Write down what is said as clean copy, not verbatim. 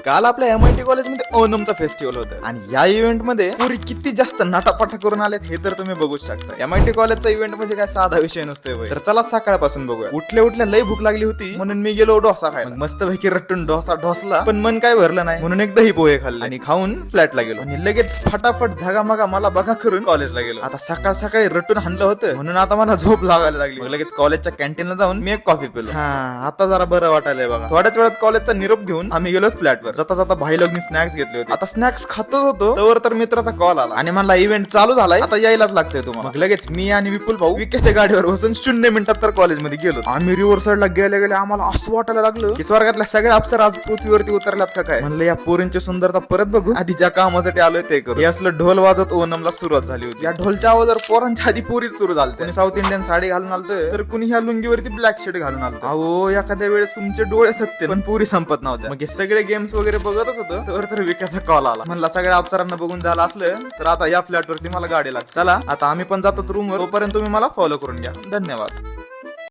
काल आपल्या MIT कॉलेजमध्ये ओणमचा फेस्टिवल होता आणि या इव्हेंट मध्ये पुरी किती जास्त नाटापाटा करून आलेत हे तर तुम्ही बघूच शकता. MIT कॉलेजचा इव्हेंट म्हणजे काय साधा विषय नसते होय. तर चला सकाळपासून बघूया. उठल्या लय भूक लागली होती म्हणून मी गेलो डोसा खायला. मस्त पैकी रट्टून डोसा ढोसला पण मन काय भरलं नाही म्हणून एक दही पोहे खाल्ले आणि खाऊन फ्लॅटला गेलो आणि लगेच फटाफट झगामगा मला बघा करून कॉलेजला गेलो. आता सकाळ सकाळी रट्टून हाणलं होतं म्हणून आता मला झोप लागायला लागली. मग लगेच कॉलेजच्या कॅन्टीनला जाऊन मी एक कॉफी पिलो. आता जरा बरं वाटायलंय बघा. थोड्याच वेळात कॉलेजचा निरोप घेऊन आम्ही गेलो फ्लॅटवर. जाता भाई लोकांनी स्नॅक्स घेतले होते. आता स्नॅक्स खातच होतो तवर तर मित्राचा कॉल आला आणि मला इव्हेंट चालू झालाय आता यायलाच लागतंय तुम्हाला. मग लगेच मी आणि विपुल भाऊ विकेच्या गाडीवर बसून 0 मिनिटात तर कॉलेजमध्ये गेलो. आम्ही रिव्हर साईडला गेले आम्हाला असं वाटायला लागलं की स्वर्गातल्या सगळ्या अप्सरा आज पृथ्वीवरती उतरल्यात का काय. म्हणलं या पोरींची सुंदरता परत बघू, आधी ज्या कामासाठी आलोय ते करू. हे असलं ढोल वाजत ओणमला सुरुवात झाली होती. या ढोलच्या आवाजावर पोरांच्या आधी पोरीच सुरू झाली. कोणी साऊथ इंडियन साडी घालून आलतं तर कुणी ह्या लुंगीवरती ब्लॅक शर्ट घालून आलतं. अहो एखाद्या वेळेस तुमचे डोळे थकते पण पुरी संपत नव्हत्या. मग हे सगळे गेम्स वगैरे बघतच होतं तर विकाचा कॉल आला. म्हणला सगळ्या अप्सरांना बघून झालं असलं तर आता या फ्लॅटवरती मला गाडी लागते. चला आता आम्ही पण जातो रूमवर. तोपर्यंत तुम्ही मला फॉलो करून घ्या. धन्यवाद.